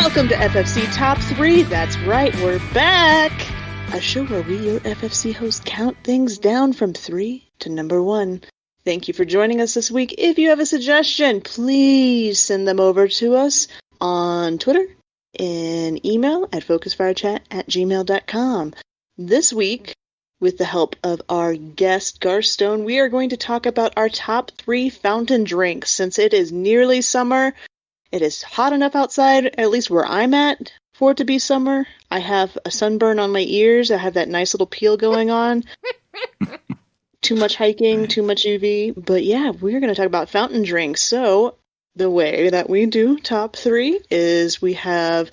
Welcome to FFC Top 3. That's right, we're back. A show where we, your FFC hosts, count things down from 3 to number 1. Thank you for joining us this week. If you have a suggestion, please send them over to us on Twitter and email at focusfirechat@gmail.com. This week, with the help of our guest, Garstone, we are going to talk about our top 3 fountain drinks. Since it is nearly summer, it is hot enough outside, at least where I'm at, for it to be summer. I have a sunburn on my ears. I have that nice little peel going on. Too much hiking, too much UV. But yeah, we're going to talk about fountain drinks. So the way that we do top 3 is we have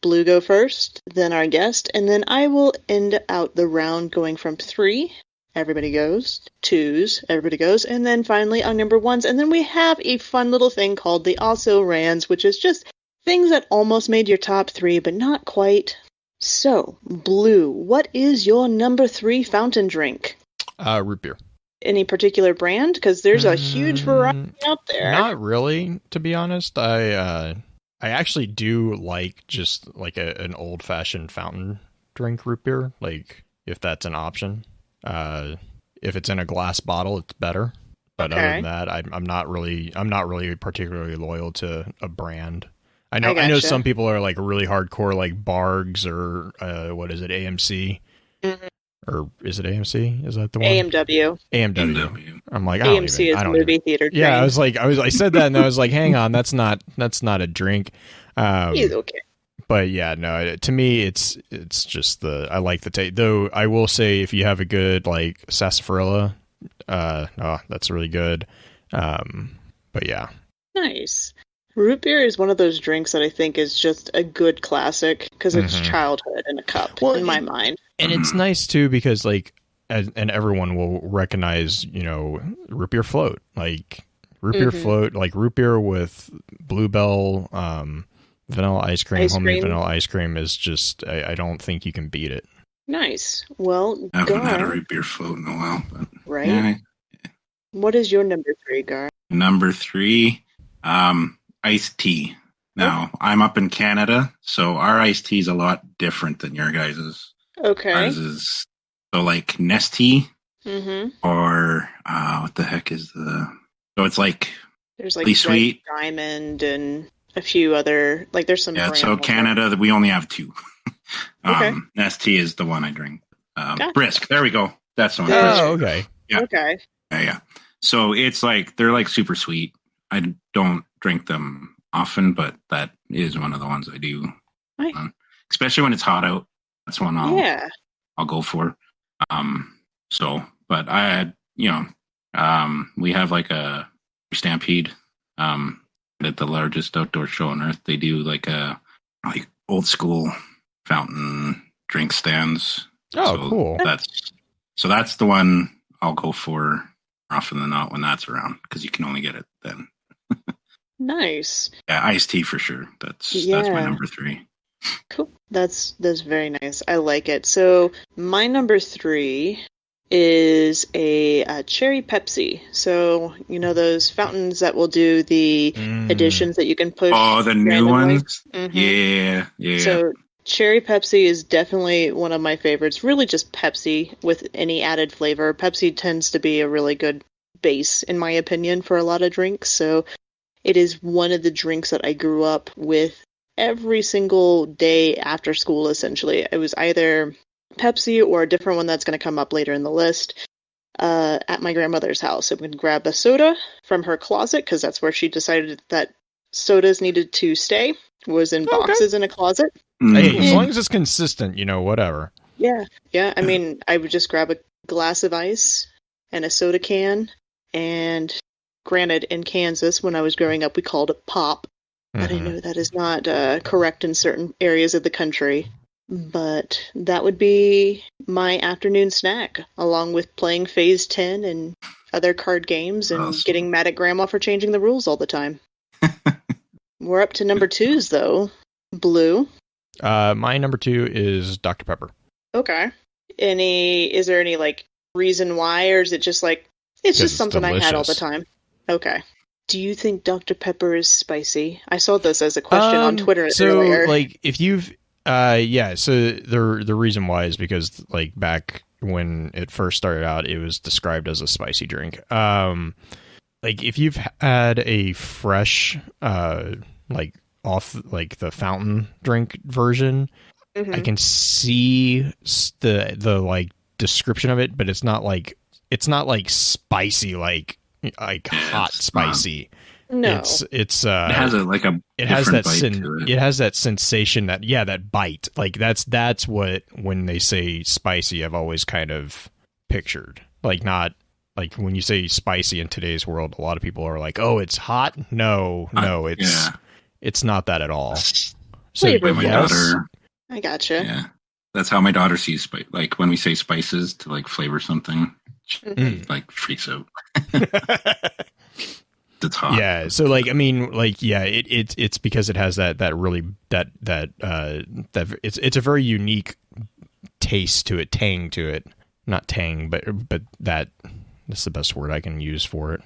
Blue go first, then our guest, and then I will end out the round going from 3. Everybody goes. 2s, everybody goes. And then finally on number 1s. And then we have a fun little thing called the Also Rans, which is just things that almost made your top 3, but not quite. So, Blue, what is your number 3 fountain drink? Root beer. Any particular brand? Because there's a huge variety out there. Not really, to be honest. I actually do like just like an old-fashioned fountain drink root beer, like if that's an option. If it's in a glass bottle, it's better. But other than that, I'm not really particularly loyal to a brand. I know some people are like really hardcore, like Bargs or what is it, AMC? Mm-hmm. Or is it AMC? Is that the one? AMW. I'm like, AMC is movie theater. Yeah, I said that and I was like, hang on, that's not a drink. He's okay. But yeah, no, to me, it's just I like the taste. Though I will say, if you have a good like sarsaparilla, that's really good. But yeah. Nice. Root beer is one of those drinks that I think is just a good classic because it's childhood in a cup, in my mind. And it's nice too because like, and everyone will recognize, root beer float, like root beer float, like root beer with Bluebell, vanilla ice cream, homemade vanilla ice cream is just, I don't think you can beat it. Nice. Well, I haven't had a root beer float in a while. But right? Yeah. What is your number 3, Gar? Number 3, iced tea. Now, I'm up in Canada, so our iced tea is a lot different than your guys's. Okay. Ours is, so like Nestea, or what the heck is so it's like, there's like really sweet Diamond and a few other, like there's some. Yeah, so Canada, we only have 2. Okay. Nestea is the one I drink. Brisk, there we go. That's the one. Oh, okay. Yeah. Okay. Yeah. So it's like, they're like super sweet. I don't drink them often, but that is one of the ones I do. Especially when it's hot out. That's one I'll go for. But I, we have like a Stampede at the largest outdoor show on earth. They do like old school fountain drink stands. Oh, cool. That's the one I'll go for more often than not when that's around, because you can only get it then. Nice. Yeah, iced tea for sure. That's my number 3. Cool. That's very nice. I like it. So my number 3 is a cherry Pepsi. So those fountains that will do the additions that you can push. Oh, the new ones. Yeah. So cherry Pepsi is definitely one of my favorites. Really, just Pepsi with any added flavor. Pepsi tends to be a really good base, in my opinion, for a lot of drinks. So it is one of the drinks that I grew up with every single day after school, essentially. It was either Pepsi or a different one that's going to come up later in the list at my grandmother's house. I would grab a soda from her closet, because that's where she decided that sodas needed to stay, was in boxes in a closet. Hey, as long as it's consistent, whatever. Yeah. I mean, I would just grab a glass of ice and a soda can, and granted, in Kansas, when I was growing up, we called it pop. But I know that is not correct in certain areas of the country. But that would be my afternoon snack, along with playing Phase 10 and other card games and getting mad at Grandma for changing the rules all the time. We're up to number 2s, though. Blue. My number 2 is Dr. Pepper. Okay. Is there any, reason why, or is it just, it's just something delicious. I had all the time? Okay. Do you think Dr. Pepper is spicy? I saw this as a question on Twitter So earlier. like if you've yeah, so the reason why is because like back when it first started out, it was described as a spicy drink. Like if you've had a fresh like off like the fountain drink version, I Hmm. can see the like description of it, but it's not like spicy like Yeah, hot it's not. spicy. No. It's It has a it has different that bite to it. it has that sensation that that bite. Like that's what when they say spicy I've always kind of pictured. Like not like when you say spicy in today's world, a lot of people are like, "Oh, it's hot." No, Yeah. it's not that at all. That's So why my Flavorful. yes. daughter. I gotcha. Yeah, that's how my daughter sees spice. Like when we say spices to like flavor something, Hmm. she like freaks out. It's hot. Yeah, so like I mean like yeah, it's because it has that really that it's a very unique taste to it, tang to it. Not tang, but that's the best word I can use for it.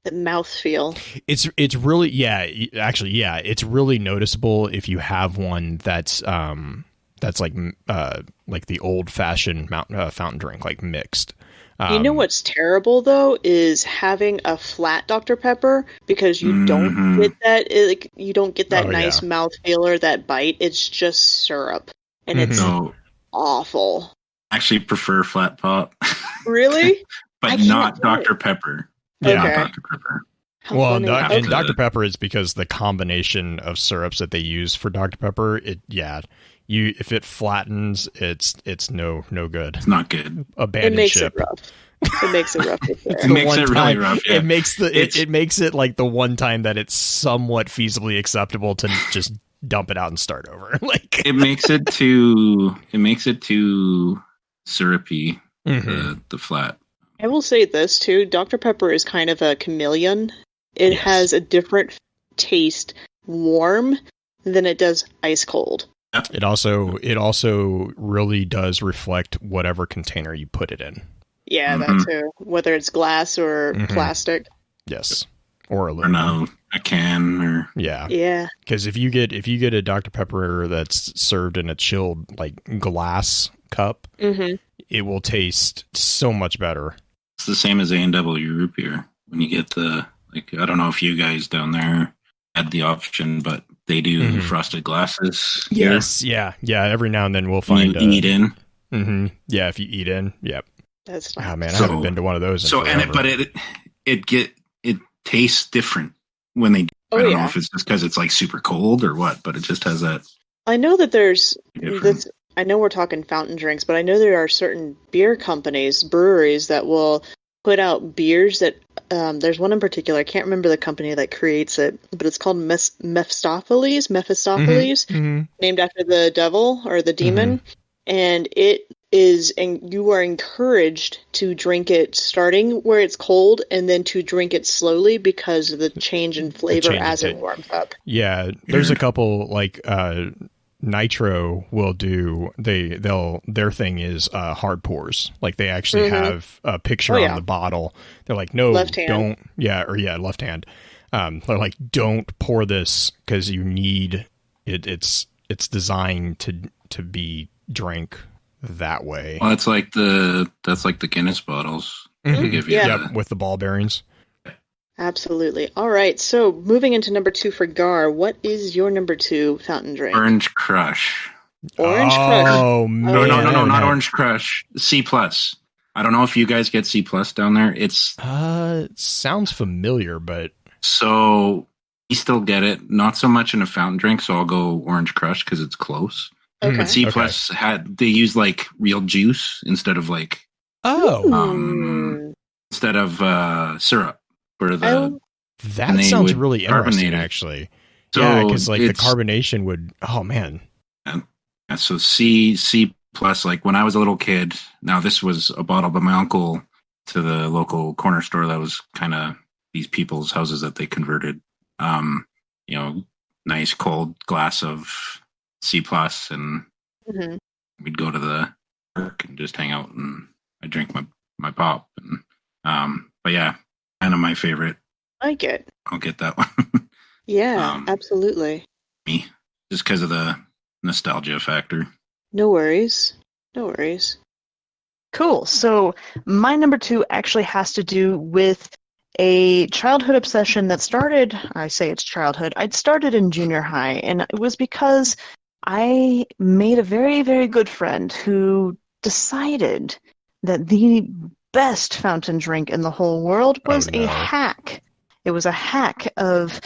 The mouthfeel. It's really actually it's really noticeable if you have one that's like the old fashioned fountain drink like mixed. You know what's terrible though is having a flat Dr. Pepper because you don't Hmm. get like you don't get that Oh yeah. nice mouthfeel or that bite. It's just syrup, and Mhm. it's So awful. I actually prefer flat pop, Really? I but can't not do it. Dr. Pepper. Yeah. Not Okay. Dr. Pepper. How Well, funny. Have and Okay. to. Dr. Pepper is because the combination of syrups that they use for Dr. Pepper, you if it flattens, it's no good. It's not good. It Abandoned makes it ship. rough. It makes it rough for It sure. The makes one it really time rough. Yeah. it makes It's- it makes it like the one time that it's somewhat feasibly acceptable to just dump it out and start over. Like It makes it too syrupy. Mhm. The flat. I will say this too. Dr. Pepper is kind of a chameleon. It Yes. has a different taste warm than it does ice cold. It also really does reflect whatever container you put it in. Yeah, that Mhm. too. Whether it's glass or Mhm. plastic. Yes. Or Or aluminum. no, a can or Yeah. Yeah. Because if you get a Dr. Pepper that's served in a chilled like glass cup, Hmm. it will taste so much better. it's the same as A&W root beer. When you get the like, I don't know if you guys down there had the option, but they do Mhm. frosted glasses. here. Yes, yeah. Every now and then we'll And find you eat in. Yeah, if you eat in, yep. That's Oh not. man, I So- haven't been to one of those. In So and forever. it tastes different when they. Oh, I don't know yeah. if it's just because it's like super cold or what, but it just has that I know that there's different. this. I know we're talking fountain drinks, but I know there are certain beer companies, breweries that will put out beers that. There's one in particular. I can't remember the company that creates it, but it's called Mephistopheles. Mephistopheles, Mhm. named after the devil or the demon, and it is, and you are encouraged to drink it starting where it's cold and then to drink it slowly because of the change in flavor change in as it ta- warms up. Yeah, there's a Weird. couple like Nitro will do their thing is hard pours. Like they actually Mhm. have a picture Oh, on yeah. the bottle. They're like, no, Left hand. don't. Left hand. They're like, don't pour this because you need it. It's designed to be drank that way. Well, that's like the Guinness bottles. Mhm. They give you Yeah. Yep, with the ball bearings. Absolutely. All right. So moving into number 2 for Gar, what is your number 2 fountain drink? Orange Crush. Orange Crush. Oh man, No, yeah. no, I haven't not had- Orange Crush. C plus. I don't know if you guys get C plus down there. It's It sounds familiar, but so you still get it. Not so much in a fountain drink, so I'll go Orange Crush because it's close. Okay. But C Okay. plus they use like real juice instead of Hmm. syrup for the. Oh, that and they sounds would really carbonate interesting, it. actually. So Yeah, because like the it's- carbonation would. Oh man. Yeah, so C plus, like when I was a little kid. Now this was a bottle by my uncle to the local corner store that was kind of these people's houses that they converted. Nice cold glass of C plus, and mhm. we'd go to the park and just hang out, and I drink my pop. And but yeah, kind of my favorite like it. I'll get that one. Yeah, Um, absolutely. Me, just because of the nostalgia factor. No worries. No worries. Cool. So my number 2 actually has to do with a childhood obsession that started, I say it's childhood, I'd started in junior high, and it was because I made a very, very good friend who decided that the best fountain drink in the whole world was Oh, no. a hack. It was a hack of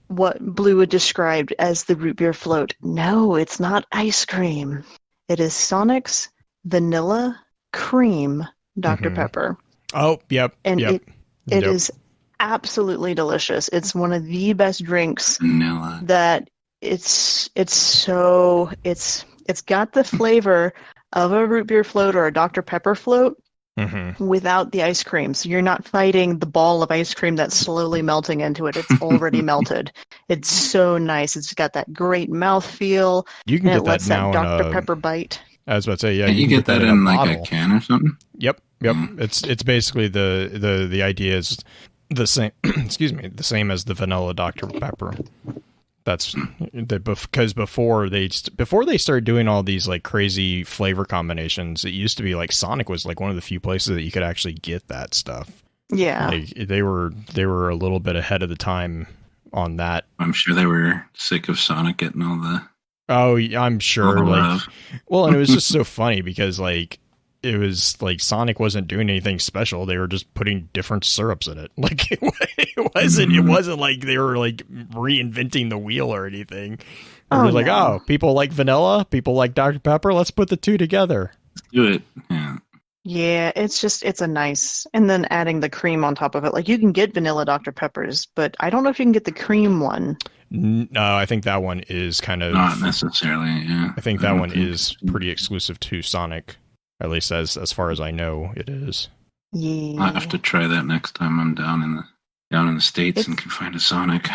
what Blue had described as the root beer float. No, it's not ice cream. It is Sonic's vanilla cream Dr. Mhm. Pepper. Oh, yep. And yep. it Yep. is absolutely delicious. It's one of the best drinks Vanilla. that it's got the flavor of a root beer float or a Dr. Pepper float Mm-hmm. without the ice cream. So you're not fighting the ball of ice cream that's slowly melting into it. It's already melted. It's so nice. It's got that great mouthfeel. You can And it get that lets that now in Dr. a. Pepper bite. I was about to say, yeah, Can't you you can get that in in a like bottle. a can or something? Yep. Mm. It's basically the idea is the same. Excuse me, the same as the vanilla Dr. Pepper. That's because before they started doing all these like crazy flavor combinations, it used to be like Sonic was like one of the few places that you could actually get that stuff. Yeah. Like they were a little bit ahead of the time on that. I'm sure they were sick of Sonic getting all the. Oh, yeah, I'm sure. all the Like, love. well, and it was just so funny because like it was like Sonic wasn't doing anything special. They were just putting different syrups in it. Like it wasn't like they were like reinventing the wheel or anything. They were like, no. oh, people like vanilla, people like Dr. Pepper. Let's put the two together. Let's do it. Yeah. Yeah, it's a nice, and then adding the cream on top of it. Like you can get vanilla Dr. Peppers, but I don't know if you can get the cream one. No, I think that one is kind of Not necessarily. Yeah. I think that don't one think is so. pretty exclusive to Sonic. At least as far as I know, it is. Yeah. I'll have to try that next time I'm down in the States and can find a Sonic.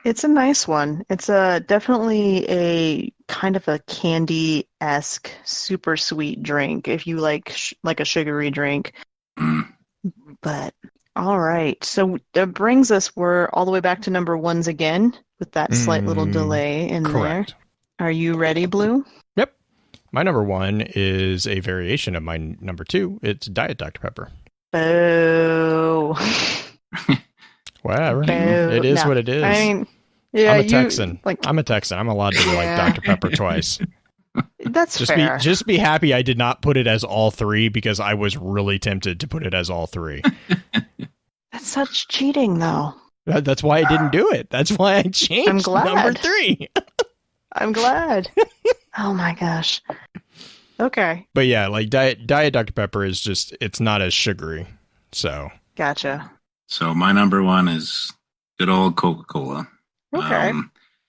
It's a nice one. It's definitely a kind of a candy-esque, super sweet drink if you like like a sugary drink. Mm. But all right, so that brings us. We're all the way back to number ones again with that slight little delay in Correct. there. Are you ready, Blue? Yep. My number one is a variation of my number two. It's Diet Dr. Pepper. Boo. Whatever. Boo. It is No, what it is. I mean, yeah, I'm a Texan. Like, I'm a Texan. I'm allowed to like Yeah. Dr. Pepper twice. that's fair. Just be happy I did not put it as all three because I was really tempted to put it as all three. That's such cheating, though. That's why I didn't do it. That's why I changed I'm glad. number three. I'm glad. Oh my gosh. Okay, But yeah, like Diet Dr. Pepper is just, it's not as sugary. So gotcha. So my number one is good old Coca-Cola. Okay.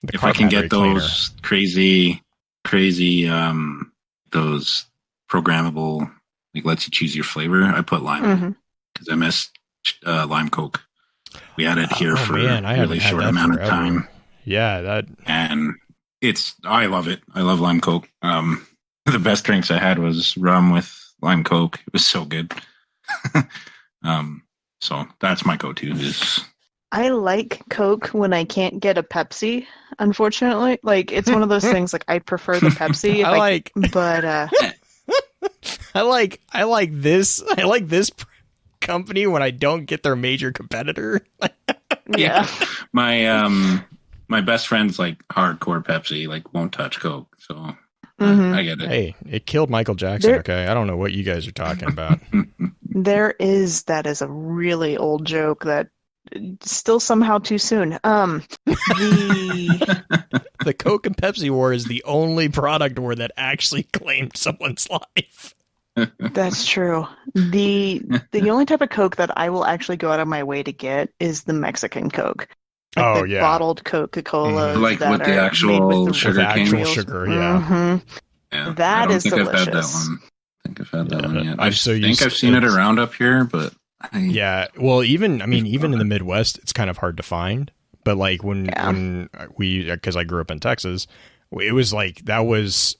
the If I can carbohydrate get those crazy, those programmable, like lets you choose your flavor, I put lime Mhm. because I miss lime Coke. We had it here for I a haven't really had short that amount forever. of time, Yeah, that and I love it. I love lime Coke. The best drinks I had was rum with lime Coke. It was so good. So that's my go-to. Is I like Coke when I can't get a Pepsi, unfortunately. Like, it's one of those things, like, I prefer the Pepsi. If but, I like this company when I don't get their major competitor. yeah. my best friend's like hardcore Pepsi, like won't touch Coke. So Mhm. I get it. Hey, it killed Michael Jackson. There- Okay, I don't know what you guys are talking about. That is a really old joke that still somehow too soon. The Coke and Pepsi war is the only product war that actually claimed someone's life. That's true. The only type of Coke that I will actually go out of my way to get is the Mexican Coke. Like Oh, the yeah. bottled Coca-Cola, Like that with the are actual made with the sugar With actual cane. sugar, yeah. Mhm. Yeah, That I don't is think I've had that delicious. one. I think I've had that Yeah, one yet. I'm I so think used I've seen it it's- around up here, but Yeah, well, even in the Midwest, it's kind of hard to find. But like when we, because I grew up in Texas, it was like that was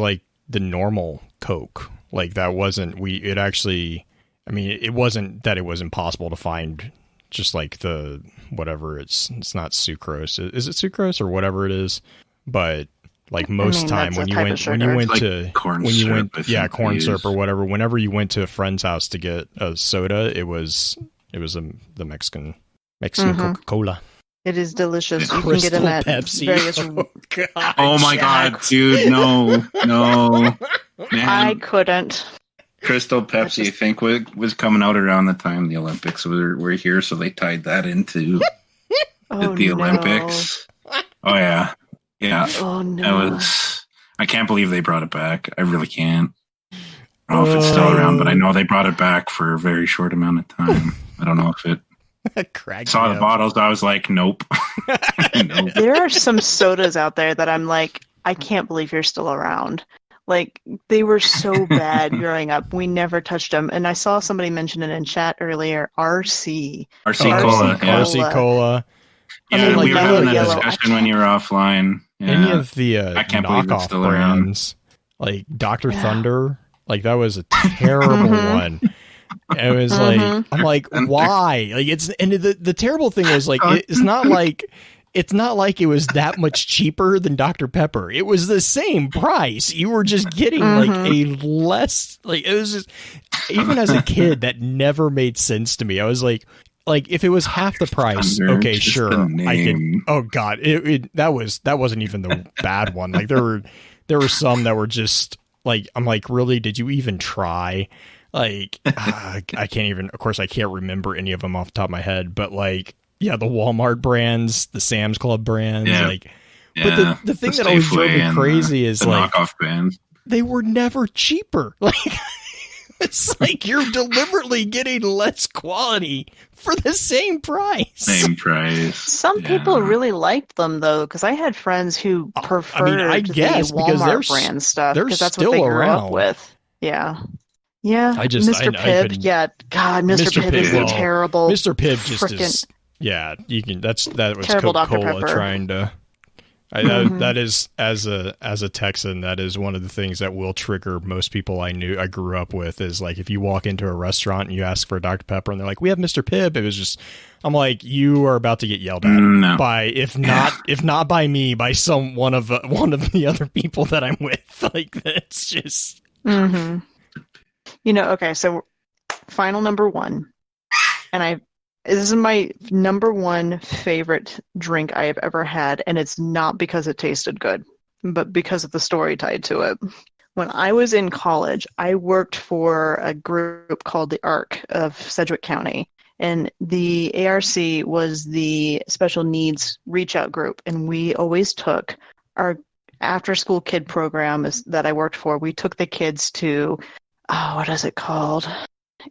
like the normal Coke. Like that wasn't it actually. I mean, it wasn't that it was impossible to find just like the whatever it's not sucrose. Is it sucrose or whatever it is? But like most time that's when a you type went of when you sugar. went Like to corn when you syrup, went I think yeah they corn syrup use. or whatever, whenever you went to a friend's house to get a soda, it was the Mexican Coca-Cola. It is delicious. You can Crystal get them at Pepsi. various. God, Oh my Jack. god, dude, no, man. I couldn't. Crystal That's Pepsi, just- I think, was coming out around the time the Olympics were here, so they tied that into Oh the no. Olympics. Oh yeah, yeah. Oh That no. was. I can't believe they brought it back. I really can't. I don't know if it's still around, but I know they brought it back for a very short amount of time. I don't know if it. Cracked Saw me the up. bottles, I was like, nope. Nope. There are some sodas out there that I'm like, I can't believe you're still around. Like, they were so bad growing up. We never touched them. And I saw somebody mention it in chat earlier, RC. RC RC Cola. Yeah, RC Cola. I yeah mean, we were like, having that yellow. discussion when you were offline. Yeah. Any of the I can't believe it's knockoff still around. brands, like Dr. Yeah. Thunder, like that was a terrible Mhm. one. It was Mhm. like, I'm like, why? Like it's, and the terrible thing was like, it's not like it was that much cheaper than Dr. Pepper. It was the same price. You were just getting like a less, like it was just, even as a kid, that never made sense to me. I was like if it was half the price, Thunder, okay, just sure, the I could. name. Oh God, that wasn't even the bad one. Like there were some that were just like, I'm like, really? Did you even try? Like I can't even. Of course, I can't remember any of them off the top of my head. But like, yeah, the Walmart brands, the Sam's Club brands, Yeah. like. But the thing that always drove me crazy is the like knockoff bands. they were never cheaper. Like it's like you're deliberately getting less quality for the same price. Same price. Some Yeah. people really liked them though, because I had friends who preferred I guess, the because Walmart brand stuff they're because that's still what they grew around. up with. Yeah. Yeah. I just- Mr. I Pibb. couldn't- Yeah. God, Mr. Mr. Pibb is Pibb, a well, terrible. Mr. Pibb just frickin- is. Yeah, you can. That was Terrible Dr. Coca-Cola Pepper. trying to. Mhm. That is, as a Texan, that is one of the things that will trigger most people I grew up with, is like if you walk into a restaurant and you ask for a Dr. Pepper and they're like, we have Mr. Pibb. It was just, I'm like, you are about to get yelled at No. by, if not by me, by one of the other people that I'm with. Like that's just. Mm-hmm. Okay, so final number one. And this is my number one favorite drink I have ever had, and it's not because it tasted good, but because of the story tied to it. When I was in college, I worked for a group called the ARC of Sedgwick County, and the ARC was the special needs reach out group, and we always took our after school kid program that I worked for. We took the kids to, what is it called?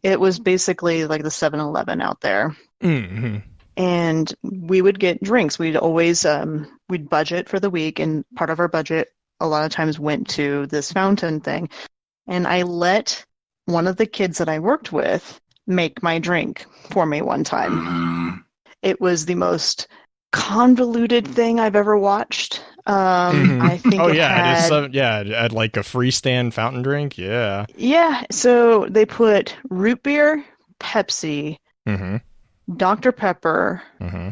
It was basically like the 7-Eleven out there. Mm-hmm. And we would get drinks. We'd always we'd budget for the week, and part of our budget a lot of times went to this fountain thing. And I let one of the kids that I worked with make my drink for me one time. It was the most convoluted thing I've ever watched. I think Oh it yeah, had, it had like a freestand fountain drink. Yeah. yeah, so they put root beer, Pepsi, Mm-hmm. Dr. Pepper, Mm-hmm.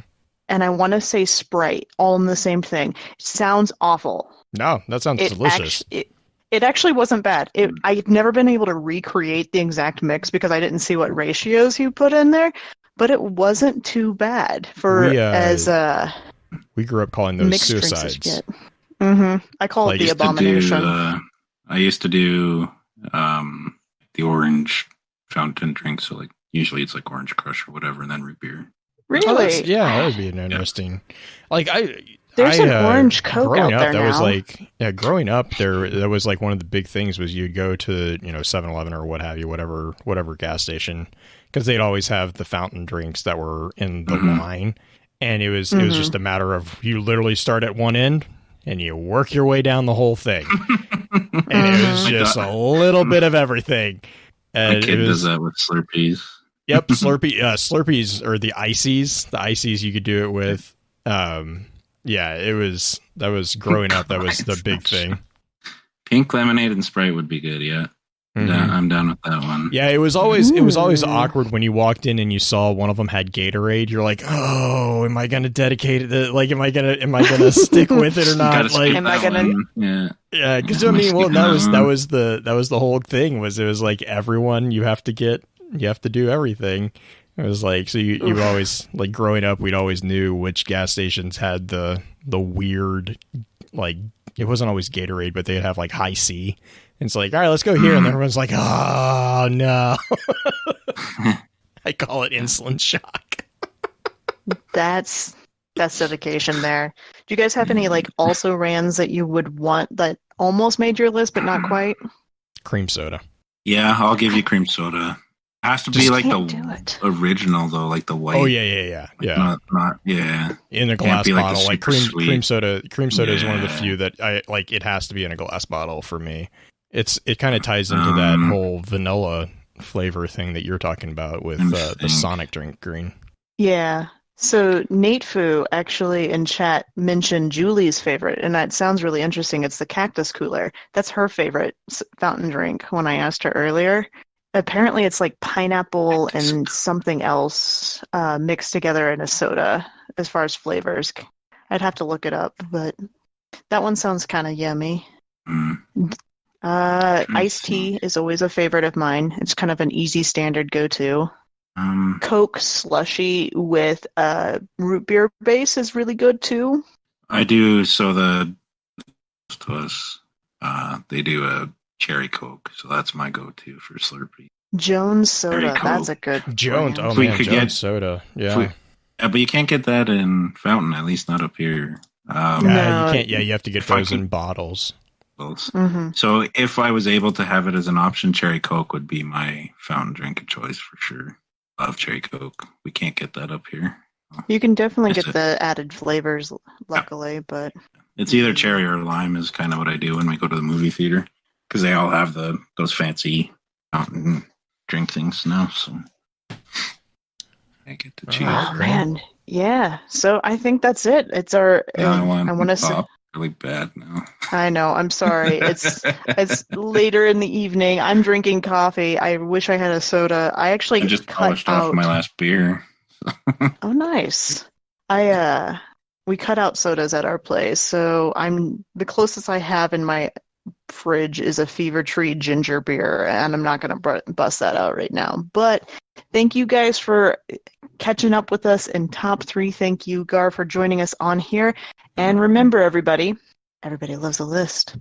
and I want to say Sprite, all in the same thing. It sounds awful. No, that sounds delicious. It actually wasn't bad. I've never been able to recreate the exact mix because I didn't see what ratios you put in there, but it wasn't too bad for We grew up calling those mixed drinks as you suicides. get. Mm-hmm. I call Like, it the abomination. I used to do the orange fountain drink, so like usually it's like Orange Crush or whatever, and then root beer. Really? That would be an interesting. Like There's an orange Coke growing out up, there that was now. like growing up that was like one of the big things was you'd go to 7-Eleven or what have you, whatever gas station, because they'd always have the fountain drinks that were in the line, and it was just a matter of you literally start at one end and you work your way down the whole thing, and it was just a little bit of everything. My kid does that with Slurpees. Yep, Slurpees or the ices. The ices you could do it with. Yeah, that was growing up. That was the big thing. Pink lemonade and Sprite would be good. Yeah. I'm down with that one. Yeah, it was always Ooh. awkward when you walked in and you saw one of them had Gatorade. You're like, oh, am I gonna dedicate it? Like, am I gonna stick with it or not? Gotta skip Like, Am I that gonna- one. Yeah. yeah, because Yeah, I mean, well, skip that one. was the whole thing. Was it was like everyone you have to do everything. It was like so you always like growing up, we'd always knew which gas stations had the weird like it wasn't always Gatorade, but they'd have like High C. And it's like, all right, let's go here. And everyone's like, oh, no. I call it insulin shock. That's dedication there. Do you guys have any like also rans that you would want that almost made your list but not quite? Cream soda. Yeah, I'll give you cream soda. It has to be Just like can't the do it. original though, like the white. Oh, yeah. Not yeah. In a Can't glass be like the bottle. Like super sweet. cream soda is one of the Yeah. few that I like. It has to be in a glass bottle for me. It kind of ties into that whole vanilla flavor thing that you're talking about with the Interesting. Sonic drink green. Yeah. So Nate Fu actually in chat mentioned Julie's favorite, and that sounds really interesting. It's the cactus cooler. That's her favorite fountain drink when I asked her earlier. Apparently it's like pineapple and something else mixed together in a soda as far as flavors. I'd have to look it up, but that one sounds kind of yummy. Mm. Iced tea is always a favorite of mine. It's kind of an easy standard go-to. Coke slushy with root beer base is really good too. I do. So to us, they do a cherry Coke, so that's my go-to for Slurpee. Jones soda, Cherry that's a Coke. good Jones. brand. Oh, We man. could Jones get- soda. Yeah. Yeah, but you can't get that in Fountain, at least not up here. Yeah, No. you can't. Yeah, you have to get If I those could- in bottles. Mm-hmm. So if I was able to have it as an option, cherry Coke would be my fountain drink of choice for sure. Love cherry Coke. We can't get that up here. You can definitely That's get it. the added flavors, luckily, but It's either cherry or lime is kind of what I do when we go to the movie theater because they all have those fancy fountain drink things now. So I get to choose. Alright. oh man, yeah. So I think that's it. It's our. Now I want to to pop really bad now. I know. I'm sorry. It's later in the evening. I'm drinking coffee. I wish I had a soda. I actually I just cut polished off out. my last beer. Oh, nice. We cut out sodas at our place, so the closest I have in my fridge is a Fever Tree ginger beer, and I'm not going to bust that out right now. But thank you guys for catching up with us in top 3. Thank you, Gar, for joining us on here. And remember, everybody loves a list.